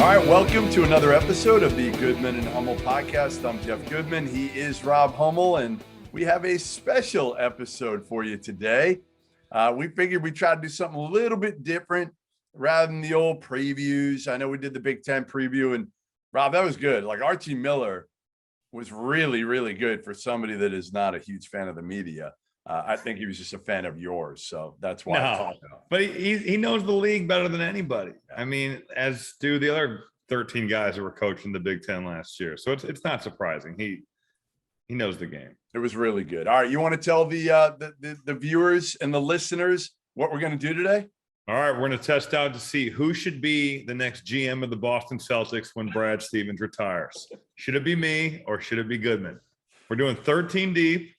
right, welcome to another episode of the Goodman and Hummel podcast. I'm Jeff Goodman. He is Rob Hummel, and we have a special episode for you today. We figured we'd try to do something a little bit different rather than the old previews. I know we did the Big Ten preview, and Rob, that was good. Like Archie Miller was really, really good for somebody that is not a huge fan of the media. I think he was just a fan of yours, so that's why. No, but he knows the league better than anybody. I mean, as do the other 13 guys who were coaching the Big Ten last year. So it's not surprising. He knows the game. It was really good. All right, you want to tell the viewers and the listeners what we're going to do today? All right, we're going to test out to see who should be the next GM of the Boston Celtics when Brad Stevens retires. Should it be me or should it be Goodman? We're doing 13 deep.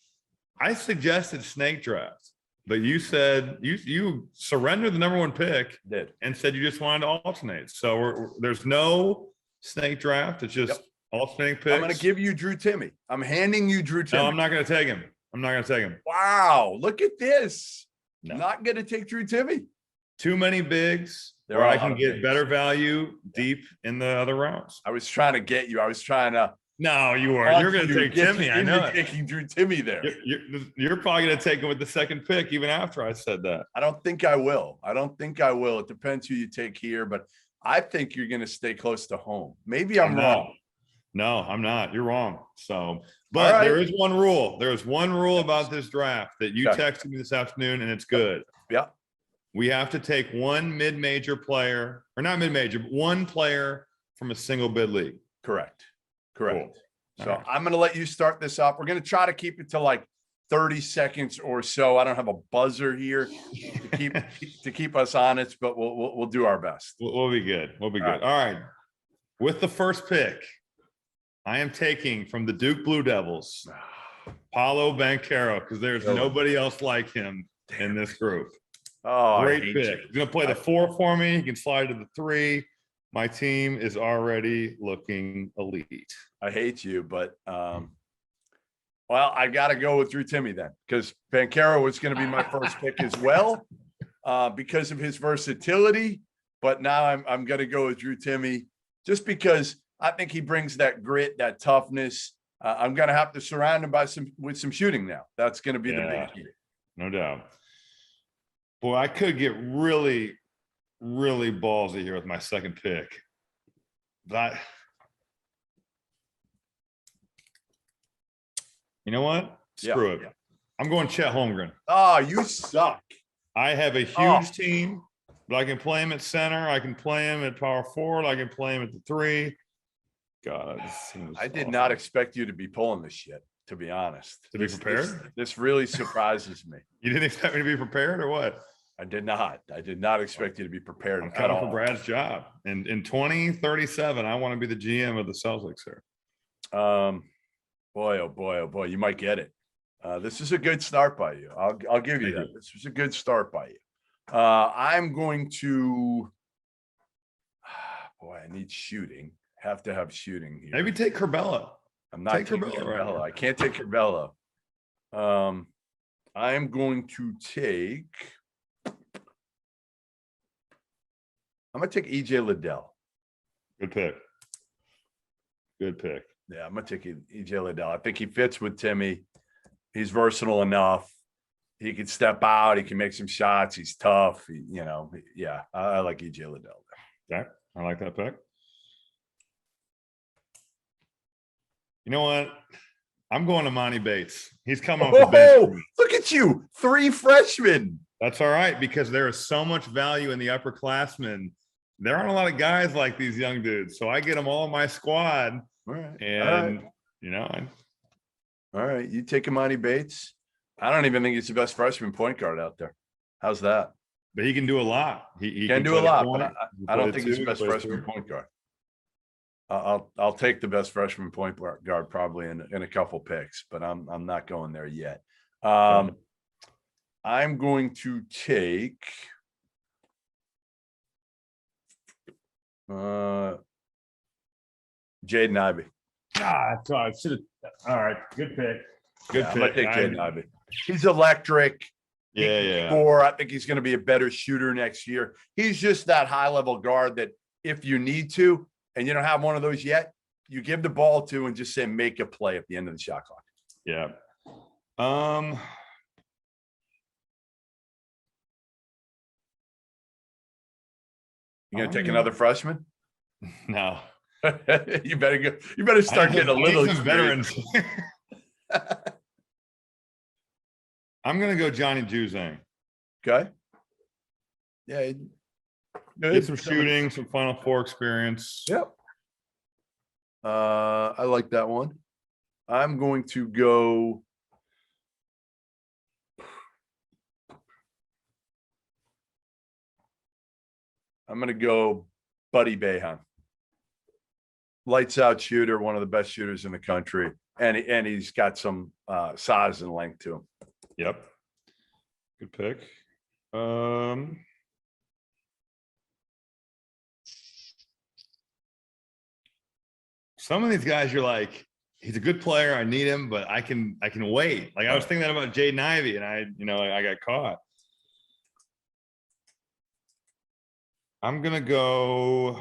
I suggested snake draft, but you said you surrendered the number one pick and said you just wanted to alternate. So there's no snake draft. It's just alternating picks. I'm going to give you Drew Timme. I'm handing you Drew Timme. No, I'm not going to take him. Wow, look at this. No. Not going to take Drew Timme. Too many bigs. There where are I can get better value deep in the other rounds. I was trying to get you. I was trying to. No, you are. You're going to take Timme. I know. You're taking Drew Timme there. You're probably going to take him with the second pick, even after I said that. I don't think I will. It depends who you take here, but I think you're going to stay close to home. Maybe I'm wrong. No, I'm not. You're wrong. So, but there is one rule. There's one rule about this draft that you texted me this afternoon, and it's good. Yeah. We have to take one mid-major player, or not mid-major, but one player from a single bid league. Correct. Cool. So I'm going to let you start this up. We're going to try to keep it to like 30 seconds or so. I don't have a buzzer here to keep us honest, but we'll do our best. We'll be good. All right. With the first pick, I am taking from the Duke Blue Devils, Paolo Banchero, because there's nobody else like him in this group. Oh, great pick. He's going to play the 4 for me. He can slide to the 3. My team is already looking elite. I hate you, but well, I got to go with Drew Timme then, because Banchero was going to be my first pick as well, because of his versatility. But now I'm going to go with Drew Timme just because I think he brings that grit, that toughness. I'm going to have to surround him with some shooting now. That's going to be the big key. No doubt. Boy, I could get really, really ballsy here with my second pick. But you know what? Screw it. I'm going Chet Holmgren. Oh, you suck. I have a huge team, but I can play him at center. I can play him at power forward. I can play him at the 3. God, I did not expect you to be pulling this shit, to be honest. To be prepared? This really surprises me. You didn't expect me to be prepared or what? I did not. I did not expect you to be prepared. I'm coming for Brad's job. And in 2037, I want to be the GM of the Celtics here. Boy, oh boy, you might get it. This is a good start by you. I'll give you that. This was a good start by you. I'm going to. Boy, I need shooting. Have to have shooting here. Maybe take Curbelo. I'm not taking Curbelo. Right, I can't take Curbelo. I am going to take. I'm going to take EJ Liddell. Good pick. Yeah, I'm going to take EJ Liddell. I think he fits with Timme. He's versatile enough. He can step out. He can make some shots. He's tough. I like EJ Liddell. Okay, I like that pick. You know what? I'm going to Monty Bates. He's coming off the bench. Look at you. 3 freshmen. That's all right, because there is so much value in the upperclassmen. There aren't a lot of guys like these young dudes. So I get them all in my squad. All right. And, all right. You take Monty Bates. I don't even think he's the best freshman point guard out there. How's that? But he can do a lot. He can do a lot, but I don't think he's the best freshman point guard. I'll take the best freshman point guard probably in a couple picks, but I'm not going there yet. I'm going to take Jaden Ivey. I should have. All right, good pick. Good pick. I'm gonna take Jaden Ivey. He's electric. Yeah. Or I think he's going to be a better shooter next year. He's just that high level guard that if you need to, and you don't have one of those yet, you give the ball to and just say make a play at the end of the shot clock. Yeah. You gonna take another freshman? No. You better go. You better start getting a little veterans. I'm gonna go Johnny Juzang. Okay. Yeah. Get some shooting, some Final Four experience. Yep. I like that one. I'm going to go. I'm going to go Buddy Boeheim. Lights out shooter, one of the best shooters in the country. And he's got some size and length to him. Yep. Good pick. Some of these guys, you're like, he's a good player. I need him, but I can wait. Like I was thinking that about Jaden Ivey, and I got caught. I'm gonna go.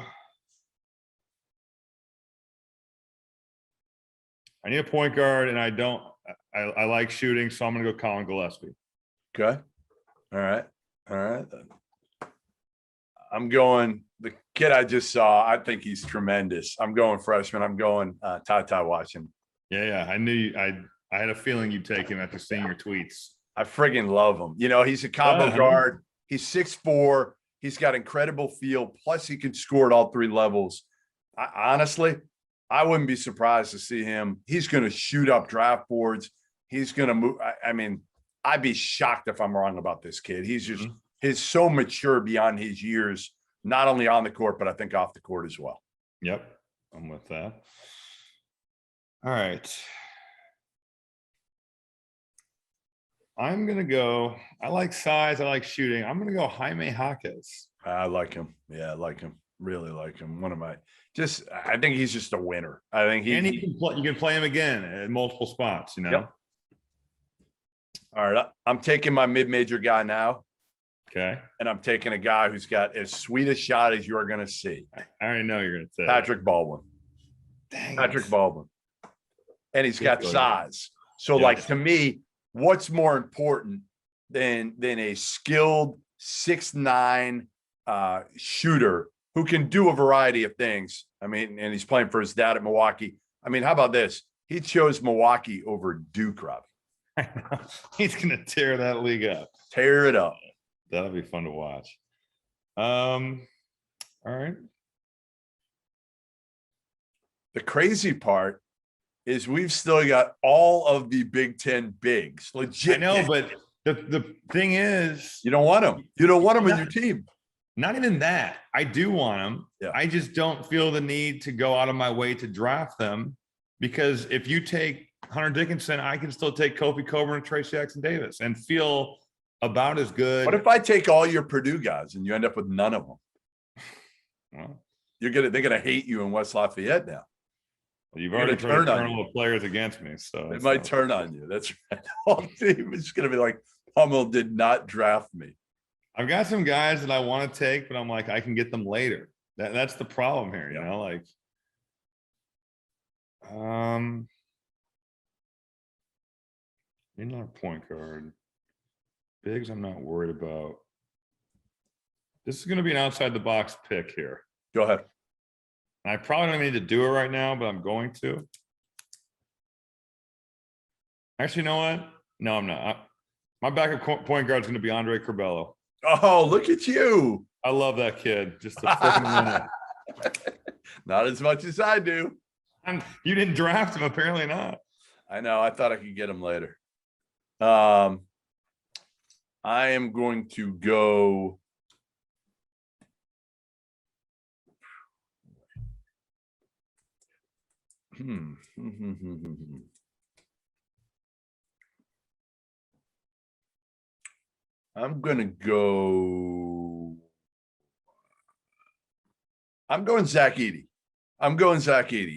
I need a point guard, and I like shooting, so I'm gonna go Colin Gillespie. Okay. All right. I'm going the kid I just saw. I think he's tremendous. I'm going freshman. I'm going Ty Washington. Yeah. I knew I had a feeling you'd take him after seeing your tweets. I friggin' love him. He's a combo guard. He's 6'4". He's got incredible feel. Plus, he can score at all three levels. Honestly, I wouldn't be surprised to see him. He's going to shoot up draft boards. He's going to move. I mean, I'd be shocked if I'm wrong about this kid. He's just he's so mature beyond his years, not only on the court, but I think off the court as well. Yep, I'm with that. All right. I'm going to go. I like size. I like shooting. I'm going to go Jaime Jaquez. I like him. Yeah, I like him. Really like him. I think he's just a winner. I think you can play him again at multiple spots, Yep. All right. I'm taking my mid-major guy now. Okay. And I'm taking a guy who's got as sweet a shot as you're going to see. I already know you're going to say Patrick Baldwin. Dang Patrick it. Baldwin. And he's got size. So, to me, what's more important than a skilled 6'9" shooter who can do a variety of things? I mean, and he's playing for his dad at Milwaukee. I mean, how about this? He chose Milwaukee over Duke, Robbie. I know. He's going to tear that league up. Tear it up. That'll be fun to watch. All right. The crazy part is we've still got all of the Big Ten bigs. Legit. I know, but the thing is, you don't want them. You don't want them in your team. Not even that. I do want them. Yeah. I just don't feel the need to go out of my way to draft them, because if you take Hunter Dickinson, I can still take Kofi Coburn and Trace Jackson Davis and feel about as good. What if I take all your Purdue guys and you end up with none of them? Well, they're gonna hate you in West Lafayette now. You've already turned a players against me, so it might turn on you. That's right. All team is gonna be like, Hummel did not draft me. I've got some guys that I want to take, but I'm like, I can get them later. That's the problem here, maybe not a point guard. Bigs, I'm not worried about. This is going to be an outside the box pick here. Go ahead. I probably don't need to do it right now, but I'm going to. Actually, you know what? No, I'm not. My backup point guard is going to be Andre Curbelo. Oh, look at you. I love that kid. Just a freaking minute. Not as much as I do. You didn't draft him, apparently not. I know. I thought I could get him later. I am going to go. I'm going to go. I'm going Zach Edey.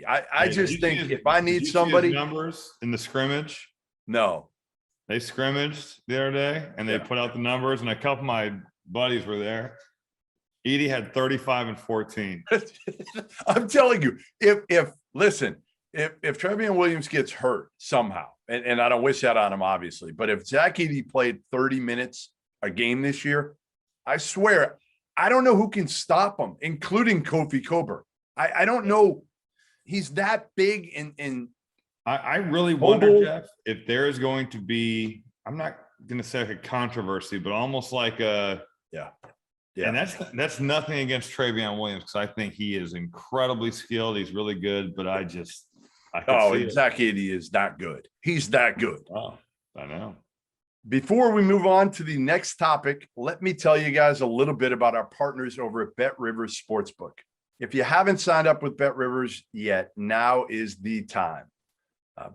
I just think if I need somebody. Numbers in the scrimmage? No. They scrimmaged the other day and they put out the numbers, and a couple of my buddies were there. Edie had 35 and 14. I'm telling you, if Trevion Williams gets hurt somehow, and I don't wish that on him, obviously, but if Zach Edey played 30 minutes a game this year, I swear, I don't know who can stop him, including Kofi Coburn. I don't know. He's that big and I really wonder, Jeff, if there is going to be, I'm not going to say like a controversy, but almost like a, yeah. And that's nothing against Trevion Williams, because I think he is incredibly skilled. He's really good, but Zach Edey is that good. He's that good. Oh, I know. Before we move on to the next topic, let me tell you guys a little bit about our partners over at BetRivers Sportsbook. If you haven't signed up with BetRivers yet, now is the time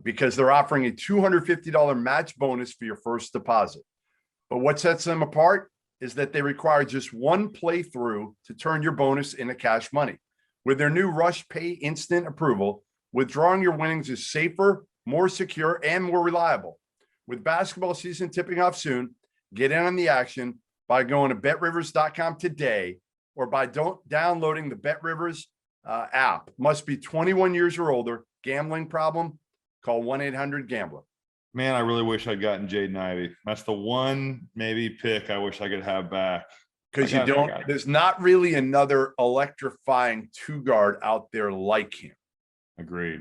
because they're offering a $250 match bonus for your first deposit. But what sets them apart is that they require just one playthrough to turn your bonus into cash money. With their new Rush Pay Instant Approval, withdrawing your winnings is safer, more secure, and more reliable. With basketball season tipping off soon, get in on the action by going to betrivers.com today or by downloading the BetRivers app. Must be 21 years or older. Gambling problem? Call 1-800-GAMBLER. Man, I really wish I'd gotten Jaden Ivey. That's the one maybe pick I wish I could have back. Because there's not really another electrifying two guard out there like him. Agreed.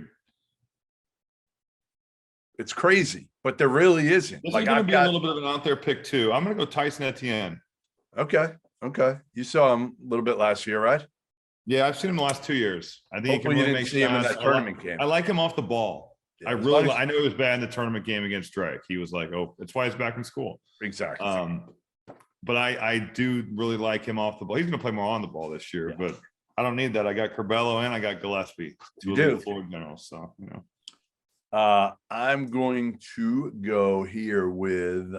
It's crazy, but there really isn't. This is going to be a little bit of an out there pick too. I'm going to go Tyson Etienne. Okay. You saw him a little bit last year, right? Yeah, I've seen him the last 2 years. I think Hopefully you didn't see him in that tournament game. I like him off the ball. Yeah, I know he was bad in the tournament game against Drake. He was like, oh, that's why he's back in school. Exactly. But I do really like him off the ball. He's going to play more on the ball this year, but I don't need that. I got Curbelo and I got Gillespie, two of the floor generals. So, I'm going to go here with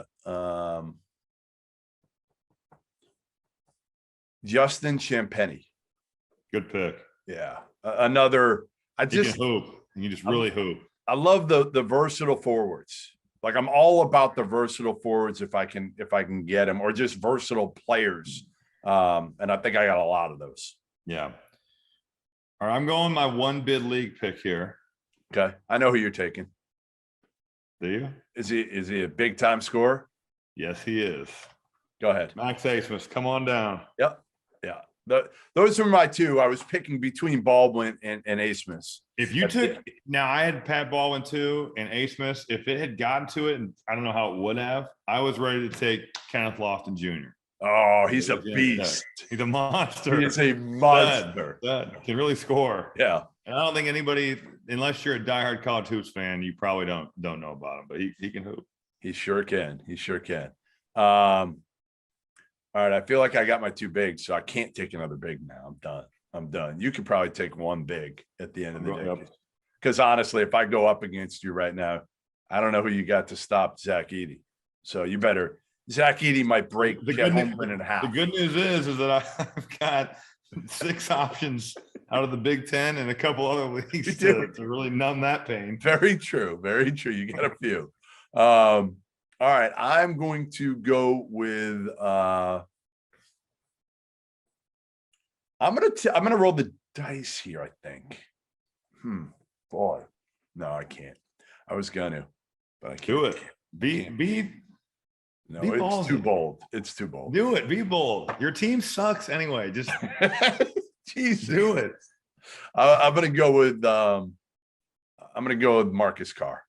Justin Champagnie. Good pick. Yeah. Another. You can hoop. And you just really hoop. I love the versatile forwards. Like I'm all about the versatile forwards if I can get them, or just versatile players. And I think I got a lot of those. Yeah. All right, I'm going my one bid league pick here. Okay, I know who you're taking. Do you? Is he a big time scorer? Yes, he is. Go ahead, Max Asmus. Come on down. Yep. Yeah. Those are my two. I was picking between Baldwin and Asmus. If you now I had Pat Baldwin too and Asmus. If it had gotten to it, and I don't know how it would have, I was ready to take Kenneth Lofton Jr. Oh, he's a beast. He's a monster. He's a monster. That can really score. Yeah. And I don't think anybody, unless you're a diehard college hoops fan, you probably don't know about him. But he can hoop. He sure can. All right, I feel like I got my two bigs, so I can't take another big now. I'm done. You could probably take one big at the end of the day. Because honestly, if I go up against you right now, I don't know who you got to stop Zach Edey. So you better. Zach Edey might break Chet Holmgren in half. The good news is that I've got 6 options out of the Big Ten and a couple other leagues to really numb that pain. Very true. You got a few. All right, I'm going to go with I'm gonna roll the dice here, I think. Boy. No, I can't. I was gonna, but I can't. Do it. No, it's too bold. Do it. Be bold. Your team sucks anyway. Just Jesus. Do it. I'm gonna go with Marcus Carr.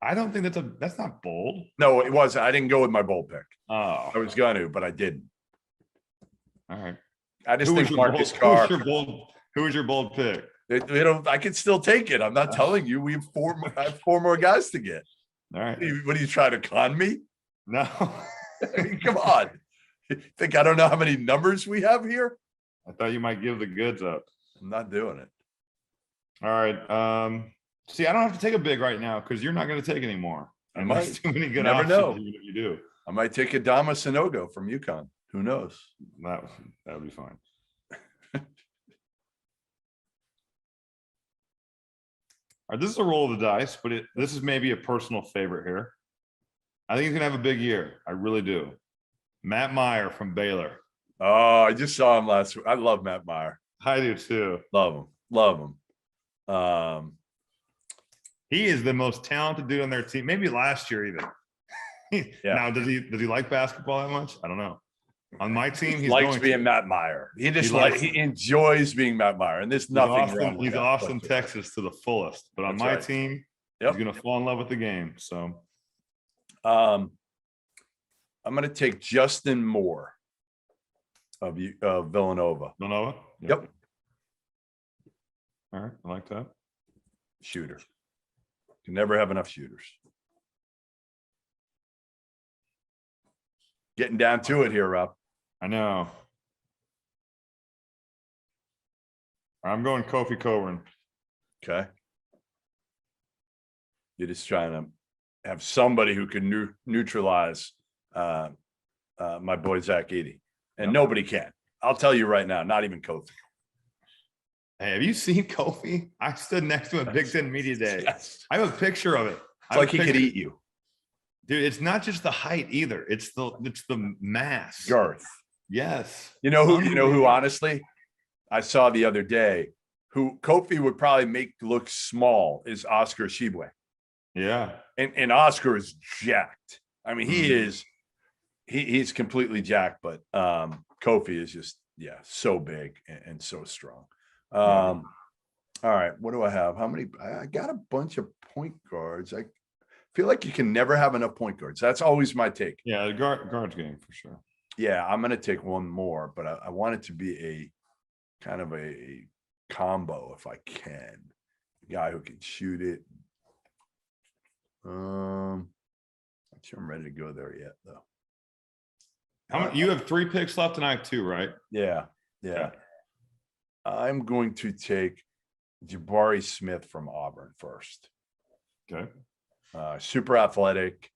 I don't think that's not bold. No, it wasn't. I didn't go with my bold pick. Oh, I was gonna, but I didn't. All right. I just think Marcus Carr. Who was your bold pick? I can still take it. I'm not telling you. I have 4 more guys to get. All right. What are you trying to con me? No. I mean, come on. You think I don't know how many numbers we have here? I thought you might give the goods up. I'm not doing it. All right. See, I don't have to take a big right now because you're not going to take any more. I might. There's too many good Never options. know. Even if you do. I might take Adama Sanogo from UConn. Who knows? That would be fine. All right, this is a roll of the dice, but this is maybe a personal favorite here. I think he's going to have a big year. I really do. Matt Meyer from Baylor. Oh, I just saw him last week. I love Matt Meyer. I do too. Love him. Love him. He is the most talented dude on their team. Maybe last year even. Yeah. Now, does he like basketball that much? I don't know. On my team, he's likes going being to. Matt Meyer. He just likes he enjoys being Matt Meyer, and there's nothing wrong with He's that. Austin, Texas to the fullest. But on That's my right. team, Yep. he's going to fall in love with the game. So, I'm going to take Justin Moore of Villanova. Villanova? Yep. All right. I like that. Shooter. Can never have enough shooters. Getting down to it here, Rob. I know. I'm going Kofi Coburn. Okay. You're just trying to have somebody who can neutralize my boy Zach Edey. And nobody can. I'll tell you right now, not even Kofi. Hey, have you seen Kofi? I stood next to him at Big Ten Media Day. Yes. I have a picture of it. It's like he could eat you. Dude, it's not just the height either. It's the mass. Girth. Yes. You know who honestly I saw the other day, who Kofi would probably make look small, is Oscar Tshiebwe. Yeah. And Oscar is jacked. I mean, he's completely jacked, but Kofi is just, so big and so strong. All right, what do I have? How many? I got a bunch of point guards. I feel like you can never have enough point guards. That's always my take. Yeah, the guards game for sure. Yeah, I'm going to take one more, but I want it to be a kind of a combo if I can. A guy who can shoot it. I'm not sure I'm ready to go there yet, though. How many? You have 3 picks left, and I have 2, right? Yeah. Okay. I'm going to take Jabari Smith from Auburn first. Okay. Super athletic,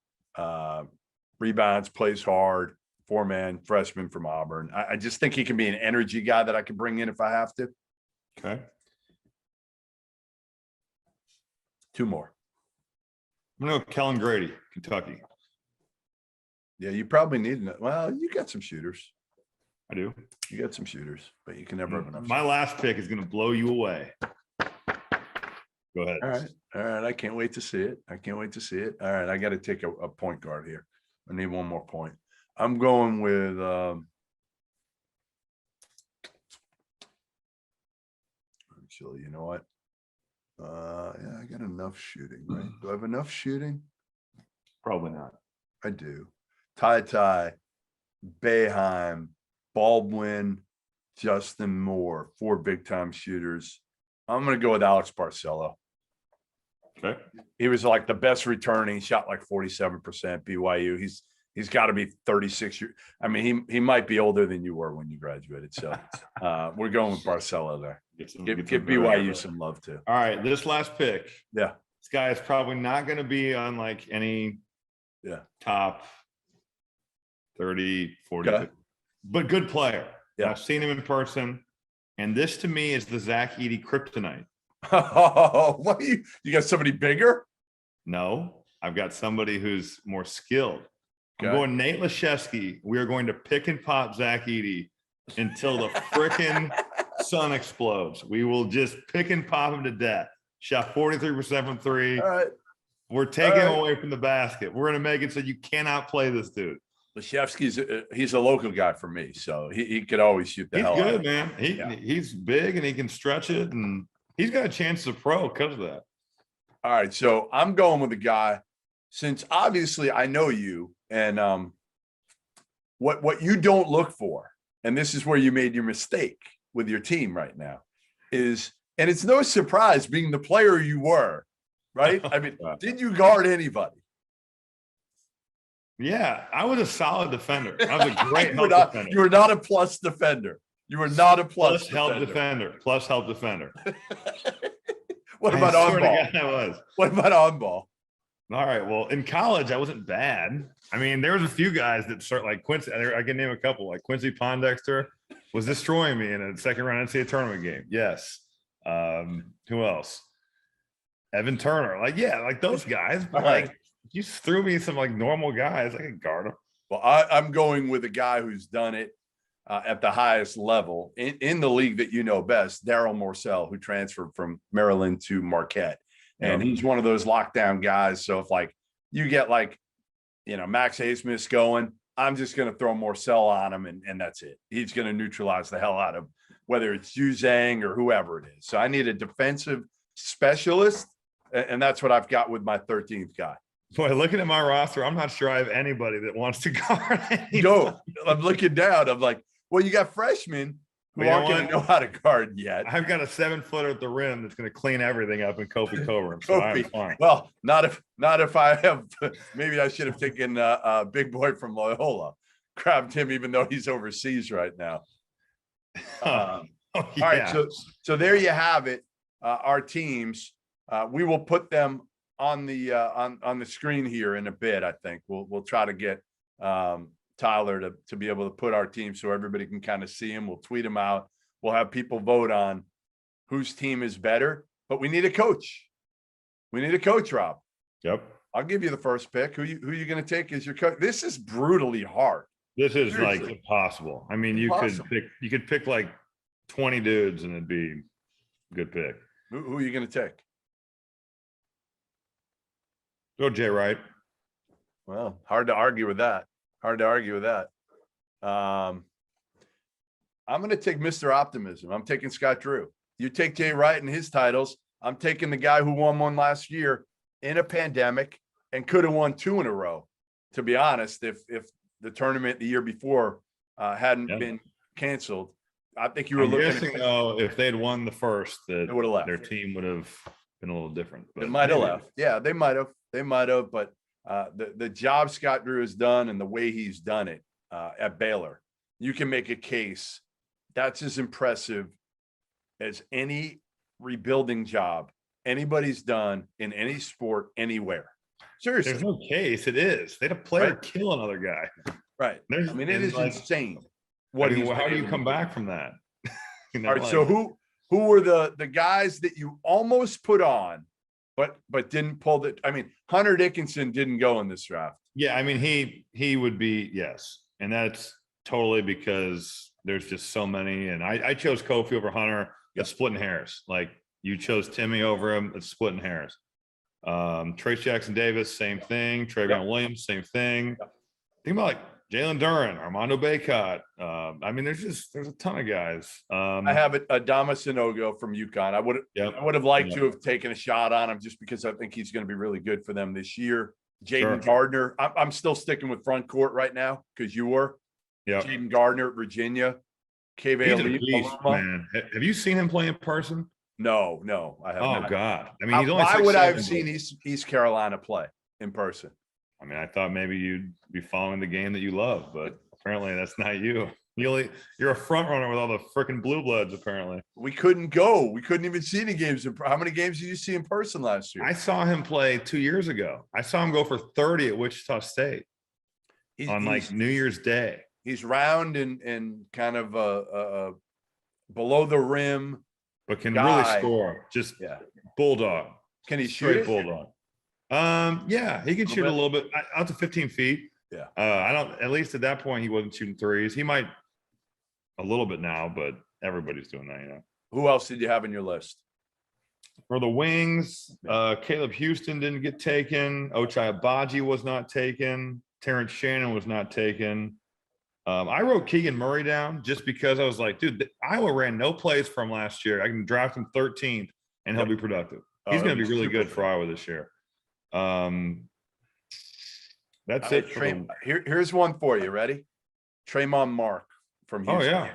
rebounds, plays hard, 4-man freshman from Auburn. I just think he can be an energy guy that I can bring in if I have to. Okay. 2 more. I'm going to go Kellen Grady, Kentucky. Yeah, you probably need – well, you got some shooters. I do. You got some shooters, but you can never have enough. My last pick is going to blow you away. Go ahead. All right. I can't wait to see it. All right, I got to take a point guard here. I need one more point. I'm going with actually, you know what? Yeah, I got enough shooting, right? Do I have enough shooting? Probably not. I do. Ty, Boeheim, Baldwin, Justin Moore, 4 big-time shooters. I'm going to go with Alex Barcelo. Okay. He was like the best returning, shot like 47% BYU. He's got to be 36 years. I mean, he might be older than you were when you graduated. So we're going with Barcelo there. Give BYU some love too. All right, this last pick. Yeah. This guy is probably not going to be on like any top 30, 40, Okay. 50, but good player. Yeah. I've seen him in person. And this to me is the Zach Edey kryptonite. Oh, what you got somebody bigger? No, I've got somebody who's more skilled. Okay. I'm going Nate Laszewski. We are going to pick and pop Zach Edey until the frickin' sun explodes. We will just pick and pop him to death. Shot 43% from 3. All right. We're taking him away from the basket. We're going to make it so you cannot play this dude. Laszewski's he's a local guy for me, so he could always shoot the hell out. He's good, of it. man. He's big and he can stretch it, and he's got a chance to pro because of that. All right, so I'm going with a guy, since obviously I know you, and what you don't look for, and this is where you made your mistake with your team right now, is, and it's no surprise being the player you were, right? I mean, did you guard anybody? Yeah, I was a solid defender. I was a great help defender. You were not a plus defender. You were not a plus help defender. Plus help defender. What about on ball? I was. What about on ball? All right. Well, in college, I wasn't bad. I mean, there was a few guys that start like Quincy. I can name a couple. Like Quincy Pondexter was destroying me in a second round NCAA tournament game. Yes. Who else? Evan Turner. Like those guys. But like, you threw me some like normal guys. I could guard them. Well, I'm going with a guy who's done it. at the highest level in the league that you know best, Darryl Morcell, who transferred from Maryland to Marquette. And he's one of those lockdown guys. So if like you get like, Max Highsmith going, I'm just going to throw Morcell on him and that's it. He's going to neutralize the hell out of whether it's Zhang or whoever it is. So I need a defensive specialist. And that's what I've got with my 13th guy. Boy, looking at my roster, I'm not sure I have anybody that wants to guard. No, I'm looking down. I'm like, well, you got freshmen who aren't going to know how to guard yet. I've got a 7-footer at the rim that's going to clean everything up in Kofi Coburn. So I'm fine. Well, not if I have. Maybe I should have taken a big boy from Loyola, grabbed him, even though he's overseas right now. Yeah. All right, so there you have it. Our teams. We will put them on the on the screen here in a bit. I think we'll try to get Tyler to be able to put our team so everybody can kind of see him. We'll tweet them out. We'll have people vote on whose team is better, but we need a coach. We need a coach, Rob. Yep. I'll give you the first pick. Who you going to take as your coach? This is brutally hard. This is like impossible. I mean, you could pick like 20 dudes and it'd be a good pick. Who are you going to take? Go Jay Wright. Well, hard to argue with that. I'm going to take Mr. Optimism. I'm taking Scott Drew. You take Jay Wright and his titles. I'm taking the guy who won one last year in a pandemic and could have won 2 in a row. To be honest, if the tournament the year before hadn't been canceled, I think you were guessing though, if they'd won the first, that would have left. Their team would have been a little different. But it might have left. Yeah, they might have. But the job Scott Drew has done and the way he's done it at Baylor, you can make a case that's as impressive as any rebuilding job anybody's done in any sport anywhere. Seriously. There's no case. It is. They had a player kill another guy. Right. I mean, it is insane. How do you come back from that? All right. So who were the guys that you almost put on, but didn't pull the? I mean, Hunter Dickinson didn't go in this draft. Yeah, I mean he would be, yes, and that's totally because there's just so many. And I chose Kofi over Hunter. It's splitting hairs. Like you chose Timmy over him. It's splitting hairs. Trace Jackson Davis, same thing. Travion Williams, same thing. Think about like Jalen Duren, Armando Bacot. I mean, there's a ton of guys. I have Adama Sanogo from UConn. I would have liked to have taken a shot on him just because I think he's going to be really good for them this year. Jaden Gardner. I'm still sticking with front court right now because you were. Yeah. Jaden Gardner at Virginia. He's a beast, man. Have you seen him play in person? No, I haven't. Oh God! I mean, he's only. Why would I have seen East Carolina play in person? I mean, I thought maybe you'd be following the game that you love, but apparently that's not you. You're a front runner with all the freaking blue bloods. Apparently, we couldn't go. We couldn't even see any games. How many games did you see in person last year? I saw him play 2 years ago. I saw him go for 30 at Wichita State on like New Year's Day. He's round and kind of below the rim, but can really score. Just bulldog. Can he shoot? Bulldog. Yeah, he can shoot a little bit out to 15 feet. Yeah. I don't. At least at that point, he wasn't shooting threes. He might a little bit now, but everybody's doing that. Who else did you have in your list? For the wings, Caleb Houston didn't get taken. Ochai Agbaji was not taken. Terrence Shannon was not taken. I wrote Keegan Murray down just because I was like, dude, Iowa ran no plays from last year. I can draft him 13th and he'll be productive. He's going to be really good for Iowa this year. That's it. Here's one for you. Ready? Tremont Mark from Houston. Oh,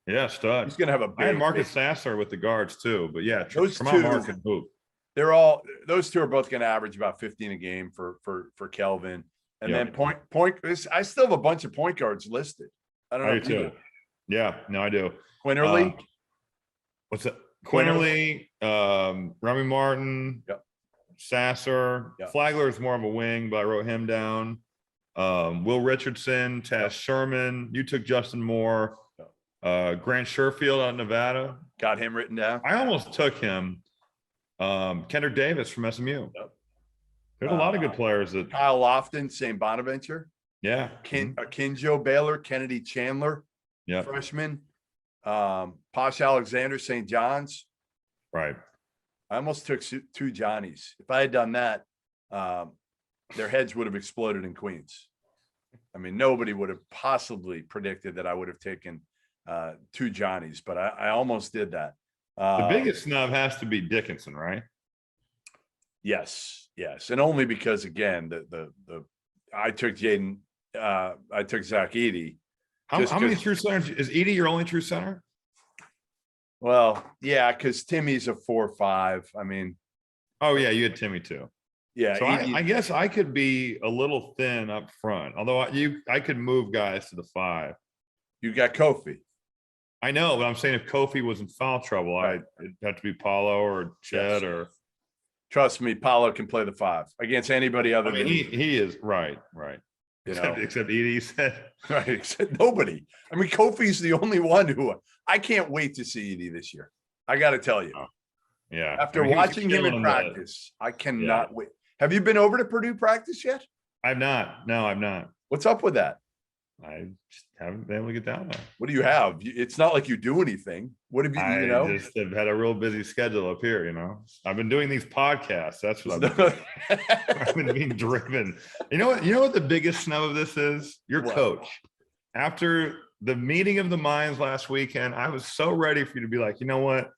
yeah, stud. He's going to have a big. I had Marcus Sasser with the guards too, but yeah, those Tremont two, Mark and hoop. Those two are both going to average about 15 a game for Kelvin. And then point. I still have a bunch of point guards listed. I don't know. I do too. Yeah, no, I do. Quinterly. What's that? Quinterly, Remy Martin. Yep. Sasser. Yep. Flagler is more of a wing, but I wrote him down. Will Richardson, Taz Sherman. You took Justin Moore. Grant Sherfield out of Nevada. Got him written down. I almost took him. Kendrick Davis from SMU. Yep. There's a lot of good players. Kyle Lofton, St. Bonaventure. Yeah. Kinjo Baylor, Kennedy Chandler, Yeah. freshman. Posh Alexander, St. John's. Right. I almost took 2 Johnnies. If I had done that, their heads would have exploded in Queens. I mean, nobody would have possibly predicted that I would have taken 2 Johnnies, but I almost did that. The biggest snub has to be Dickinson, right? Yes. And only because, again, I took Jaden, I took Zach Edey. How many true centers? Is Edey your only true center? Well, yeah, because Timmy's a 4-5. I mean, oh yeah, you had Timmy too. Yeah. So I guess I could be a little thin up front, although I could move guys to the 5. You got Kofi. I know, but I'm saying if Kofi was in foul trouble, Right. it'd have to be Paulo or Ched or. Trust me, Paulo can play the 5 against anybody other than he is right. Except Edey said. Right, except nobody. I mean, Kofi's the only one who I can't wait to see Edey this year. I got to tell you. Oh, yeah. After watching him in practice, I cannot wait. Have you been over to Purdue practice yet? I've not. No, I've not. What's up with that? I just haven't been able to get down there. What do you have? It's not like you do anything. What have you, I just have had a real busy schedule up here, I've been doing these podcasts. That's what I've been doing. I've been being driven. You know what the biggest snub of this is? Your coach. After the meeting of the minds last weekend, I was so ready for you to be like, you know what?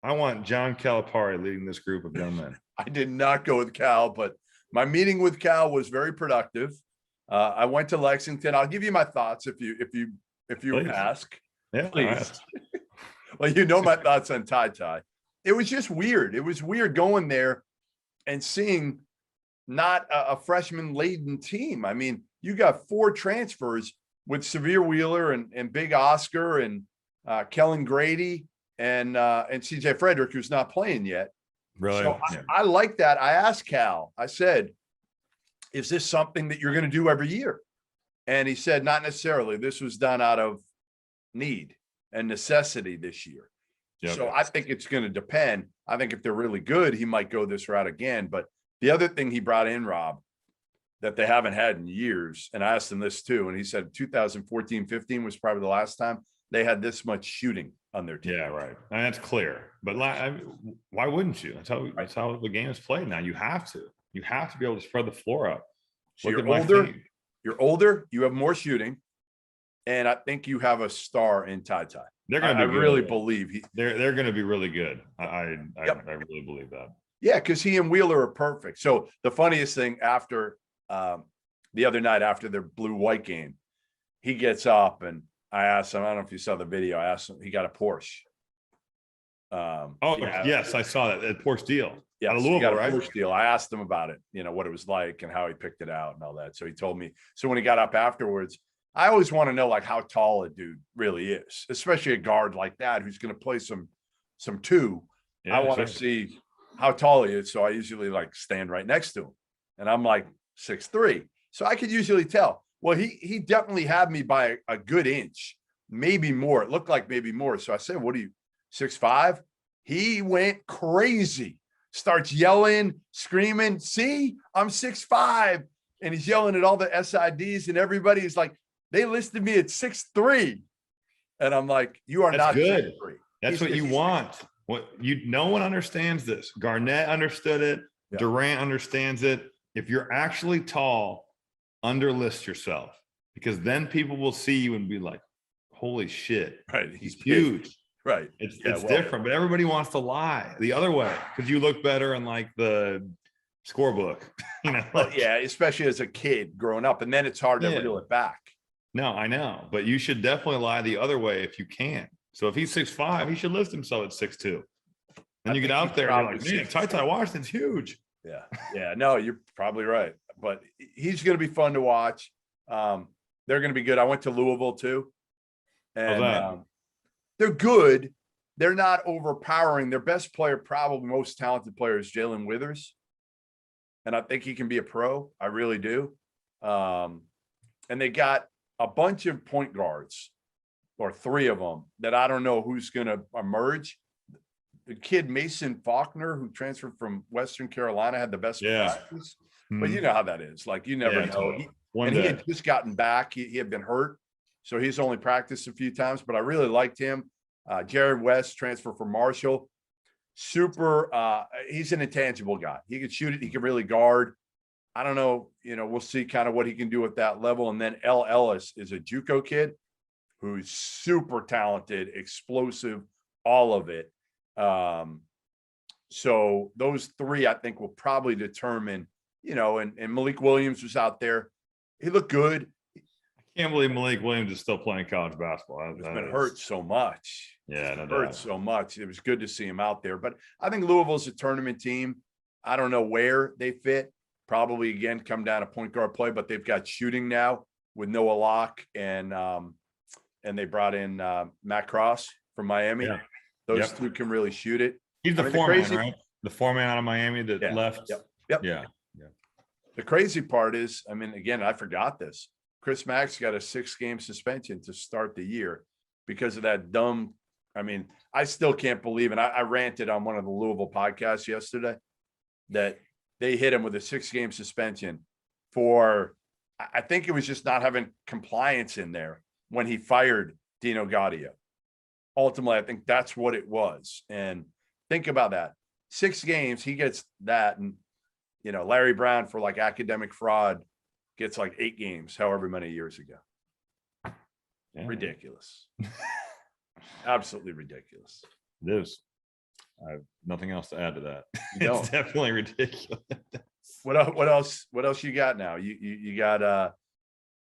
I want John Calipari leading this group of young men. I did not go with Cal, but my meeting with Cal was very productive. I went to Lexington. I'll give you my thoughts if you Please. Ask. Yeah, please. Well, you know my thoughts on Ty. It was just weird. It was weird going there and seeing not a freshman laden team. I mean, you got 4 transfers with Severe Wheeler and Big Oscar and Kellen Grady and CJ Frederick, who's not playing yet. Really? So I like that. I asked Cal, I said, is this something that you're going to do every year? And he said, not necessarily. This was done out of need and necessity this year. Yep. So I think it's going to depend. I think if they're really good, he might go this route again. But the other thing he brought in, Rob, that they haven't had in years, and I asked him this too, and he said 2014-15 was probably the last time they had this much shooting on their team. Yeah, right. And that's clear. But why wouldn't you? That's how the game is played now. You have to be able to spread the floor out. So you're older, you have more shooting, and I think you have a star in Ty. They're going to be. I really believe they're going to be really good. I really believe that. Yeah, because he and Wheeler are perfect. So the funniest thing after the other night after their blue-white game, he gets up and I asked him. I don't know if you saw the video. I asked him. He got a Porsche. Yes, I saw that at Porsche deal. Yeah, out of Louisville, right? Porsche deal. I asked him about it. What it was like and how he picked it out and all that. So he told me. So when he got up afterwards, I always want to know like how tall a dude really is, especially a guard like that who's going to play some 2. Yeah, I want to see how tall he is. So I usually like stand right next to him, and I'm like 6'3", so I could usually tell. Well, he definitely had me by a good inch, maybe more. It looked like maybe more. So I said, "What are you, 6'5"?" He went crazy, starts yelling, screaming. See, I'm 6'5", and he's yelling at all the SIDs and everybody. He's like, they listed me at 6'3", and I'm like, you are not good. 6'3". That's what you want. No one understands this. Garnett understood it. Yeah. Durant understands it. If you're actually tall, underlist yourself, because then people will see you and be like, holy shit. Right. He's huge. Right. It's different, but everybody wants to lie the other way because you look better in like the scorebook, Well, yeah, especially as a kid growing up, and then it's hard to reel it back. No, I know, but you should definitely lie the other way if you can. So if he's 6'5", he should list himself at 6'2". Then you get out there and you're like, man, Ty Washington's huge. Yeah. Yeah. No, you're probably right. But he's going to be fun to watch. They're going to be good. I went to Louisville too. And they're good. They're not overpowering. Their best player, probably most talented player, is Jalen Withers. And I think he can be a pro. I really do. And they got a bunch of point guards, or 3 of them, that I don't know who's going to emerge. The kid Mason Faulkner, who transferred from Western Carolina, had the best practice. But you know how that is. Like, you never know. Totally. He had just gotten back. He had been hurt. so he's only practiced a few times, but I really liked him. Jared West, transfer from Marshall. Super, he's an intangible guy. He can shoot it. He can really guard. I don't know, we'll see kind of what he can do at that level. And then L. Ellis is a JUCO kid who's super talented, explosive, all of it. So those three, I think, will probably determine, and Malik Williams was out there. He looked good. I can't believe Malik Williams is still playing college basketball. He's been hurt so much. Yeah, no hurt doubt. so much. It was good to see him out there. But I think Louisville's a tournament team. I don't know where they fit. Probably, again, come down to point guard play, but they've got shooting now with Noah Locke, and they brought in Matt Cross from Miami. Yeah. Those two can really shoot it. He's the foreman, right? The foreman out of Miami that left. Yep. Yeah. The crazy part is, again, I forgot this. Chris Mack's got a 6-game suspension to start the year because of that dumb. I still can't believe, and I ranted on one of the Louisville podcasts yesterday that they hit him with a 6-game suspension for, I think it was just not having compliance in there when he fired Dino Gaudio. Ultimately, I think that's what it was. And think about that. 6 games, he gets that. And, Larry Brown for like academic fraud gets like 8 games, however many years ago. Yeah. Ridiculous. Absolutely ridiculous. It is. I have nothing else to add to that. It's definitely ridiculous. What else you got now? You got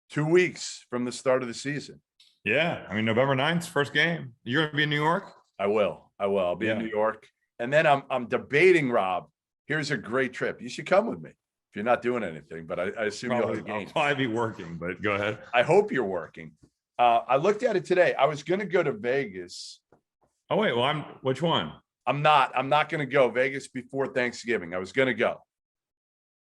2 weeks from the start of the season. Yeah. November 9th, first game. You're going to be in New York? I will. I'll be in New York. And then I'm debating, Rob. Here's a great trip. You should come with me if you're not doing anything, but I assume you'll have a game. I'll probably be working, but go ahead. I hope you're working. I looked at it today. I was going to go to Vegas. Oh, wait. Well, which one? I'm not going to go Vegas before Thanksgiving. I was going to go.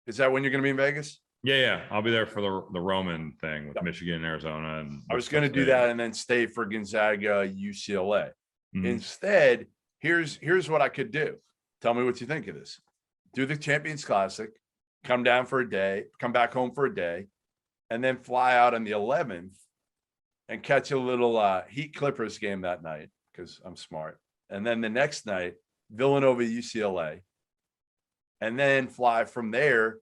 Is that when you're going to be in Vegas? Yeah. I'll be there for the Roman thing with Michigan and Arizona. And I was going to do that and then stay for Gonzaga, UCLA. Mm-hmm. Instead, here's what I could do. Tell me what you think of this. Do the Champions Classic, come down for a day, come back home for a day, and then fly out on the 11th and catch a little Heat Clippers game that night because I'm smart. And then the next night, Villanova, UCLA, and then fly from there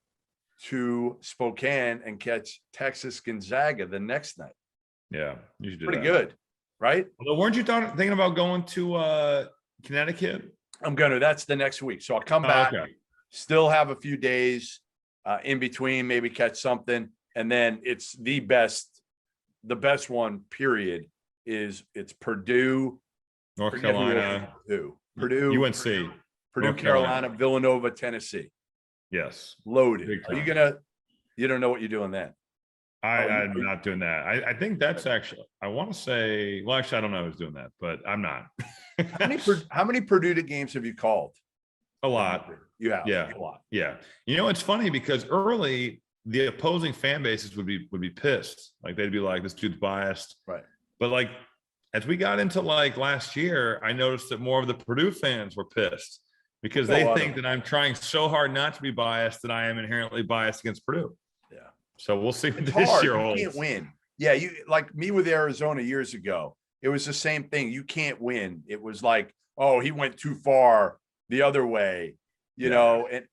to Spokane and catch Texas Gonzaga the next night. Yeah, you should do pretty good, right? Although, weren't you thinking about going to Connecticut? That's the next week. So I'll come back, still have a few days in between, maybe catch something. And then it's the best one, period, it's Purdue, North Carolina, Purdue, UNC, Purdue, Carolina, Villanova, Tennessee. Yes. Loaded. You don't know what you're doing then? I'm not doing that. I think that's actually, I want to say, well, actually, I don't know who's doing that, but I'm not. How many Purdue games have you called? A lot. You have. Yeah. A lot. Yeah. It's funny because early the opposing fan bases would be pissed. Like they'd be like, this dude's biased. Right. But like, as we got into like last year, I noticed that more of the Purdue fans were pissed because they think that I'm trying so hard not to be biased that I am inherently biased against Purdue. Yeah. So we'll see what this year holds. You can't win. Yeah. You like me with Arizona years ago. It was the same thing. You can't win. It was like, oh, he went too far the other way, know, and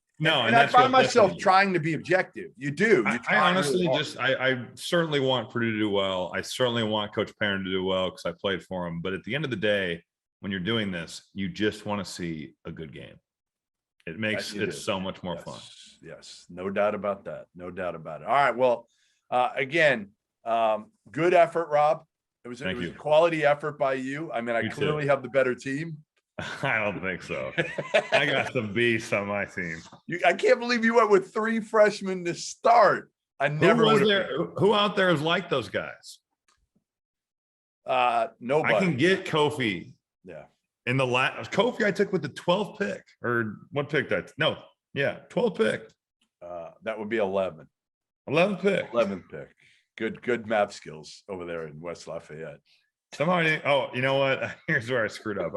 I find myself trying to be objective. You do. I honestly I certainly want Purdue to do well. I certainly want Coach Perrin to do well because I played for him. But at the end of the day, when you're doing this, you just want to see a good game. It makes it so much more fun. Yes, no doubt about that. No doubt about it. All right. Well, again, good effort, Rob. It was a quality effort by you. I clearly have the better team. I don't think so. I got some beasts on my team. I can't believe you went with 3 freshmen to start. I never would have. Who out there is like those guys? Nobody. I can get Kofi. Yeah. In the Kofi I took with the 12th pick. Or what pick that? No. Yeah, 12th pick. That would be 11. 11th pick. 11th pick. Good math skills over there in West Lafayette. Somebody, you know what? Here's where I screwed up.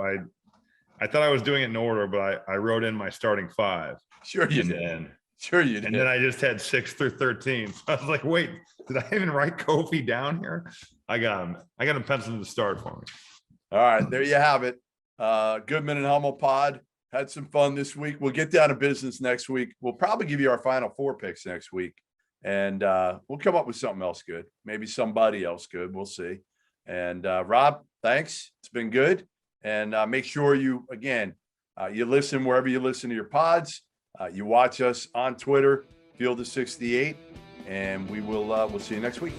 I thought I was doing it in order, but I wrote in my starting 5. Sure you did. Sure you did. And then I just had 6 through 13. So I was like, wait, did I even write Kofi down here? I got him. I got him penciled to start for me. All right, there you have it. Goodman and Hummel pod. Had some fun this week. We'll get down to business next week. We'll probably give you our final 4 picks next week. And we'll come up with something else good. Maybe somebody else good. We'll see. And Rob, thanks. It's been good. And make sure you listen wherever you listen to your pods. You watch us on Twitter, Field of 68. And we'll see you next week.